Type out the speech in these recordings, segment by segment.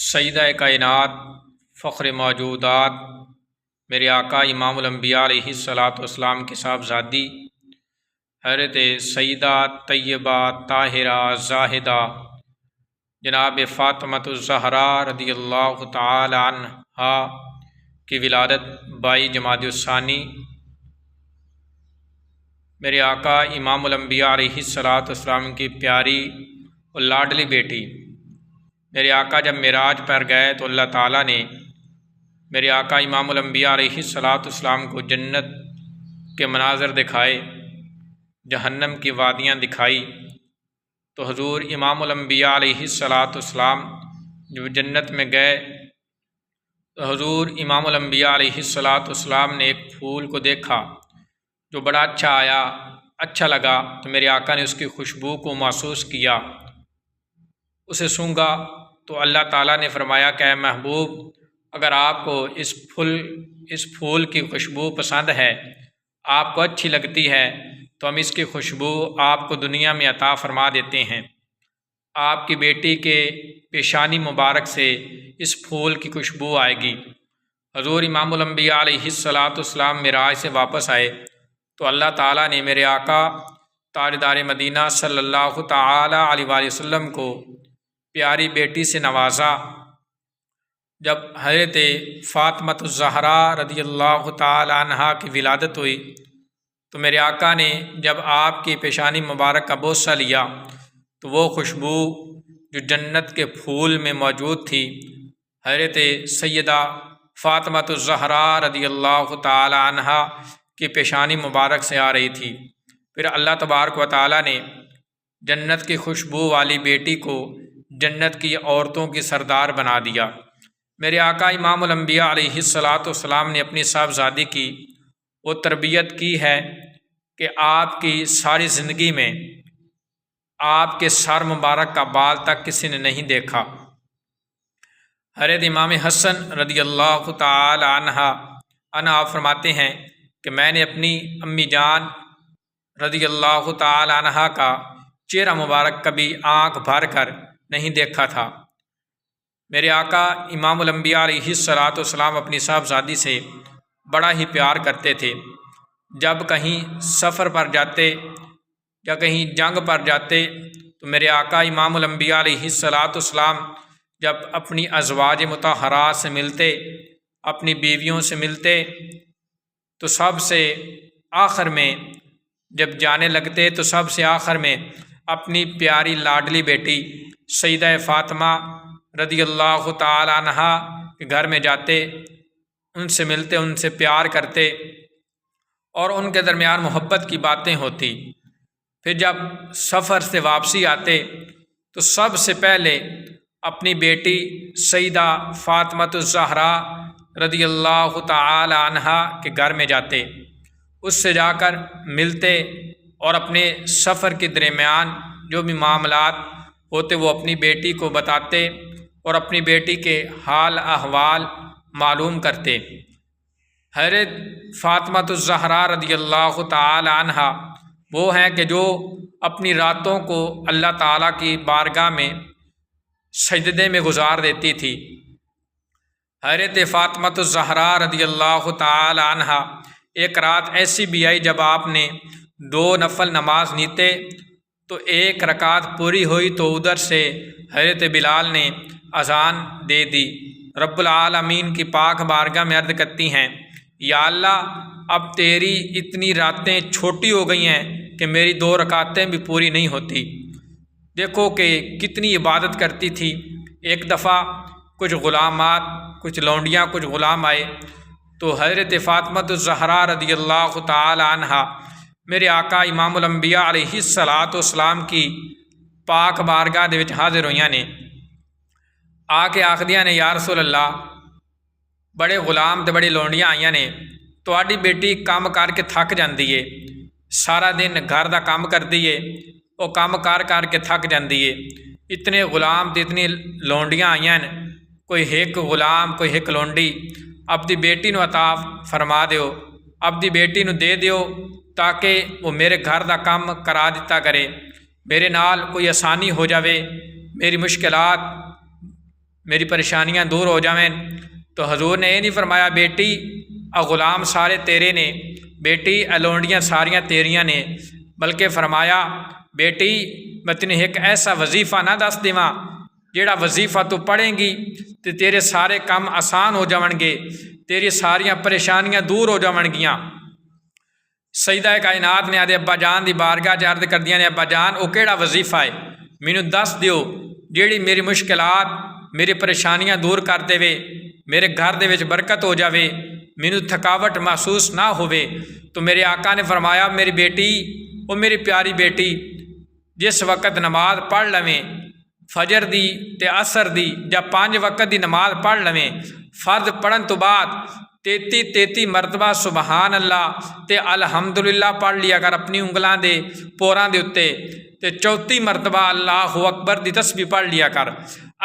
سیدہ کائنات، فخر موجودات، میرے آقا امام الانبیاء علیہ الصلاۃ والسلام کے صاحبزادی حضرت سیدہ طیبہ طاہرہ زاہدہ جناب فاطمۃ الزہراء رضی اللہ تعالی عنہا کی ولادت 22 جمادی الثانی میرے آقا امام الانبیاء علیہ الصلاۃ والسلام کی پیاری اور لاڈلی بیٹی میرے آقا جب معراج پر گئے تو اللہ تعالیٰ نے میرے آقا امام الانبیاء علیہ الصلاۃ والسلام کو جنت کے مناظر دکھائے، جہنم کی وادیاں دکھائی۔ تو حضور امام الانبیاء علیہ الصلاۃ والسلام جب جنت میں گئے تو حضور امام الانبیاء علیہ الصلاۃ والسلام نے ایک پھول کو دیکھا جو بڑا اچھا لگا، تو میرے آقا نے اس کی خوشبو کو محسوس کیا، اسے سونگھا تو اللہ تعالیٰ نے فرمایا کہ اے محبوب، اگر آپ کو اس پھول کی خوشبو پسند ہے، آپ کو اچھی لگتی ہے، تو ہم اس کی خوشبو آپ کو دنیا میں عطا فرما دیتے ہیں۔ آپ کی بیٹی کے پیشانی مبارک سے اس پھول کی خوشبو آئے گی۔ حضور امام الانبیاء علیہ الصلاۃ والسلام معراج سے واپس آئے تو اللہ تعالیٰ نے میرے آقا تاجدار مدینہ صلی اللہ تعالی علیہ وآلہ وسلم کو پیاری بیٹی سے نوازا۔ جب حضرت فاطمۃ الزہراء رضی اللہ تعالی عنہا کی ولادت ہوئی تو میرے آقا نے جب آپ کی پیشانی مبارک کا بوسہ لیا تو وہ خوشبو جو جنت کے پھول میں موجود تھی حضرت سیدہ فاطمۃ الزہراء رضی اللہ تعالی عنہا کی پیشانی مبارک سے آ رہی تھی۔ پھر اللہ تبارک و تعالیٰ نے جنت کی خوشبو والی بیٹی کو جنت کی عورتوں کی سردار بنا دیا۔ میرے آقا امام الانبیاء علیہ الصلاۃ والسلام نے اپنی صاحبزادی کی وہ تربیت کی ہے کہ آپ کی ساری زندگی میں آپ کے سر مبارک کا بال تک کسی نے نہیں دیکھا۔ حضرت امام حسن رضی اللہ تعالی عنہ آپ فرماتے ہیں کہ میں نے اپنی امی جان رضی اللہ تعالی عنہا کا چہرہ مبارک کبھی آنکھ بھر کر نہیں دیکھا تھا۔ میرے آقا امام الانبیاء علیہ الصلاۃ والسلام اپنی صاحبزادی سے بڑا ہی پیار کرتے تھے۔ جب کہیں سفر پر جاتے یا کہیں جنگ پر جاتے تو میرے آقا امام الانبیاء علیہ الصلاۃ والسلام جب اپنی ازواج مطہرات سے ملتے، اپنی بیویوں سے ملتے، تو سب سے آخر میں جب جانے لگتے تو سب سے آخر میں اپنی پیاری لاڈلی بیٹی سیدہ فاطمہ رضی اللہ تعالی عنہا کے گھر میں جاتے، ان سے ملتے، ان سے پیار کرتے اور ان کے درمیان محبت کی باتیں ہوتی۔ پھر جب سفر سے واپسی آتے تو سب سے پہلے اپنی بیٹی سیدہ فاطمۃ الزہراء رضی اللہ تعالی عنہا کے گھر میں جاتے، اس سے جا کر ملتے اور اپنے سفر کے درمیان جو بھی معاملات ہوتے وہ اپنی بیٹی کو بتاتے اور اپنی بیٹی کے حال احوال معلوم کرتے۔ حضرت فاطمۃ الزہراء رضی اللہ تعالی عنہا وہ ہیں کہ جو اپنی راتوں کو اللہ تعالیٰ کی بارگاہ میں سجدے میں گزار دیتی تھی۔ حضرت فاطمۃ الزہراء رضی اللہ تعالی عنہا ایک رات ایسی بھی آئی جب آپ نے 2 نفل نماز نیتے تو ایک رکعت پوری ہوئی تو ادھر سے حضرت بلال نے اذان دے دی۔ رب العالمین کی پاک بارگاہ میں عرض کرتی ہیں، یا اللہ اب تیری اتنی راتیں چھوٹی ہو گئی ہیں کہ میری 2 رکعتیں بھی پوری نہیں ہوتی۔ دیکھو کہ کتنی عبادت کرتی تھی۔ ایک دفعہ کچھ غلامات، کچھ لونڈیاں، کچھ غلام آئے تو حضرت فاطمۃ الزہراء رضی اللہ تعالی عنہا میرے آقا امام الانبیاء علیہ الصلاۃ والسلام کی پاک بارگاہ دے وچ حاضر ہوئیاں نے، آ کے آخدیاں نے یا رسول اللہ بڑے غلام تے بڑی لونڈیاں آئیاں نے، تہاڈی بیٹی کام کر کے تھک جاندی ہے، سارا دن گھر دا کام کردی ہے، وہ کام کر کے تھک جاندی ہے، اتنے غلام تے اتنی لونڈیاں آئیاں نے، کوئی ایک غلام کوئی ایک لونڈی اپنی بیٹی نو عطا فرما دیو، اپنی بیٹی نو دے دیو تاکہ وہ میرے گھر دا کام کرا دیتا کرے، میرے نال کوئی آسانی ہو جاوے، میری مشکلات میری پریشانیاں دور ہو جائیں۔ تو حضور نے یہ نہیں فرمایا بیٹی غلام سارے تیرے نے، بیٹی لونڈیاں ساریاں تیریاں نے، بلکہ فرمایا بیٹی میں تینوں ایک ایسا وظیفہ نہ دس دیواں جیڑا وظیفہ تو پڑھیں گی تو تیرے سارے کام آسان ہو جاون گے، تیری ساریاں پریشانیاں دور ہو جاون گیاں۔ سیدہ کائنات نے آدھے ابا جان دی بارگاہ چ عرض کردیاں نے ابا جان وہ کیڑا وظیفہ ہے مینوں دس دیو جیڑی میری مشکلات میری پریشانیاں دور کر دے، میرے گھر دے وچ برکت ہو جاوے، مینوں تھکاوٹ محسوس نہ ہوئے۔ تو میرے آقا نے فرمایا میری بیٹی وہ میری پیاری بیٹی جس وقت نماز پڑھ لویں فجر دی تے عصر دی یا 5 وقت دی نماز پڑھ لویں، فرض پڑھن تو بعد 33 مرتبہ سبحان اللہ تے الحمدللہ پڑھ لیا کر اپنی انگلاں دے پوراں دے اتے، تے 34 مرتبہ اللہ اکبر دی تسبیح پڑھ لیا کر۔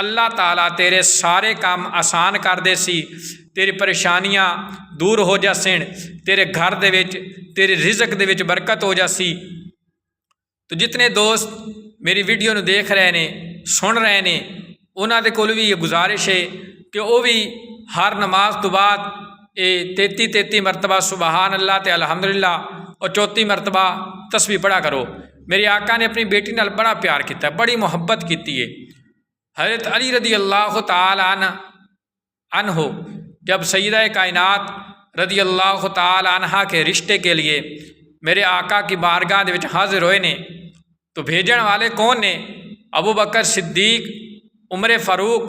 اللہ تعالیٰ تیرے سارے کام آسان کر دے سی، تیری پریشانیاں دور ہو جاسن، تیرے گھر دے وچ تیری رزق دے وچ برکت ہو جاسی۔ تو جتنے دوست میری ویڈیو نو دیکھ رہے نے سن رہے نے انہاں دے کول بھی یہ گزارش ہے کہ وہ بھی ہر نماز تو بعد 33 مرتبہ سبحان اللہ تے الحمدللہ اور 34 مرتبہ تسبیح پڑھا کرو۔ میرے آقا نے اپنی بیٹی نال بڑا پیار کیتا ہے، بڑی محبت کیتی ہے۔ حضرت علی رضی اللہ تعالی عنہ جب سیدہ کائنات رضی اللہ تعالی عنہ کے رشتے کے لیے میرے آقا کی بارگاہ دے وچ حاضر ہوئے نے تو بھیجن والے کون نے؟ ابو بکر صدیق عمر فاروق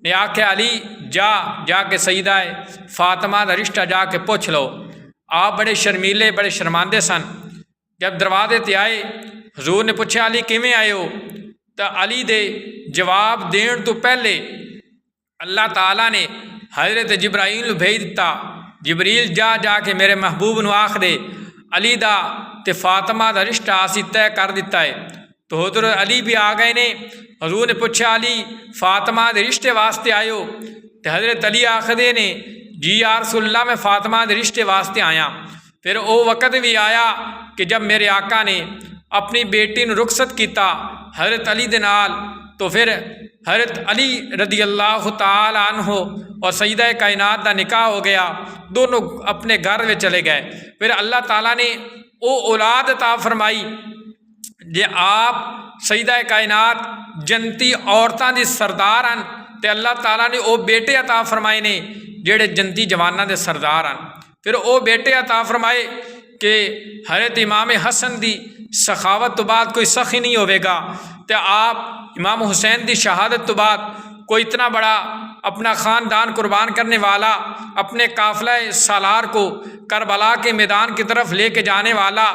نے آکھیا علی جا کے سیدہ فاطمہ دا رشتہ جا کے پوچھ لو۔ آپ بڑے شرمیلے بڑے شرماندے سن۔ جب دروازے تے آئے حضور نے پوچھا علی کیویں آئے ہو؟ تو علی دے جواب دین تو پہلے اللہ تعالیٰ نے حضرت جبرائیل بھیج دیتا، جبریل جا کے میرے محبوب نو آکھ دے علی دا تے فاطمہ دا رشتہ اسی طے کر دیتا ہے۔ تو حضرت علی بھی آ گئے نے۔ حضور نے پوچھا علی فاطمہ دے رشتے واسطے آئے ہو؟ تو حضرت علی آخدے نے جی یا رسول اللہ میں فاطمہ دے رشتے واسطے آیا۔ پھر وہ وقت بھی آیا کہ جب میرے آقا نے اپنی بیٹی نو رخصت کیتا حضرت علی دے نال، تو پھر حضرت علی رضی اللہ تعالی عنہ اور سیدہ کائنات دا نکاح ہو گیا، دونوں اپنے گھر میں چلے گئے۔ پھر اللہ تعالیٰ نے وہ اولاد عطا فرمائی جے آپ سیدہ کائنات جنتی عورتاں دی سردار ہیں تے اللہ تعالیٰ نے وہ بیٹے عطا فرمائے نے جڑے جنتی جواناں دے سردار ہیں۔ پھر وہ بیٹے عطا فرمائے کہ حضرت امام حسن دی سخاوت تو بعد کوئی سخی نہیں ہوئے گا، تے آپ امام حسین دی شہادت تو بعد کوئی اتنا بڑا اپنا خاندان قربان کرنے والا، اپنے قافلہ سالار کو کربلا کے میدان کی طرف لے کے جانے والا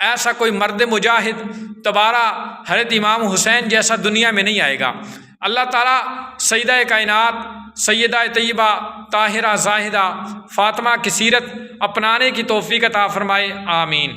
ایسا کوئی مرد مجاہد دوبارہ حضرت امام حسین جیسا دنیا میں نہیں آئے گا۔ اللہ تعالیٰ سیدہ کائنات سیدہ طیبہ طاہرہ زاہدہ فاطمہ کی سیرت اپنانے کی توفیق عطا فرمائے، آمین۔